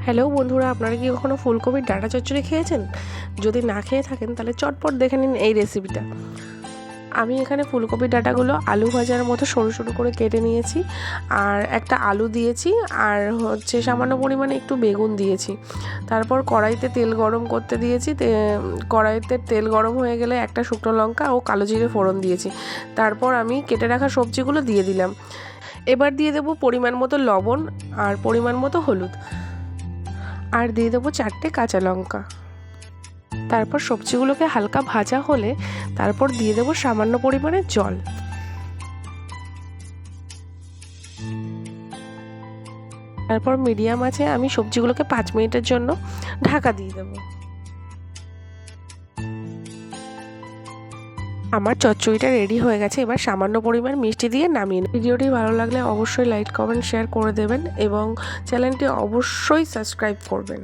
Hello বন্ধুরা, আপনারা কি কখনো ফুলকপির ডাঁটা চচ্চড়ি খেয়েছেন? যদি না খেয়ে থাকেন তাহলে চটপট দেখে নিন এই রেসিপিটা। আমি এখানে ফুলকপির ডাঁটাগুলো আলু ভাজার মতো সরু সরু করে কেটে নিয়েছি, আর একটা আলু দিয়েছি, আর সামান্য পরিমাণে একটু বেগুন দিয়েছি। তারপর কড়াইতে তেল গরম করতে দিয়েছি। কড়াইতে তেল গরম হয়ে গেলে একটা শুকনো লঙ্কা ও কালো জিরে ফোড়ন দিয়েছি। তারপর আমি কেটে রাখা সবজিগুলো দিয়ে দিলাম। এবার দিয়ে দেবো পরিমাণ মতো লবণ আর পরিমাণ মতো হলুদ, আর দিয়ে দেবো 4টে কাঁচা লঙ্কা। তারপর সবজিগুলোকে হালকা ভাজা হলে তারপর দিয়ে দেবো সামান্য পরিমাণে জল। তারপর মিডিয়াম আঁচে আমি সবজিগুলোকে 5 মিনিটের জন্য ঢাকা দিয়ে দেবো। আমার চচ্চড়িটা রেডি হয়ে গেছে। এবার সামান্য পরিমাণ মিষ্টি দিয়ে নামিয়ে নিন। ভিডিওটি ভালো লাগলে অবশ্যই লাইক, কমেন্ট, শেয়ার করে দেবেন এবং চ্যানেলটি অবশ্যই সাবস্ক্রাইব করবেন।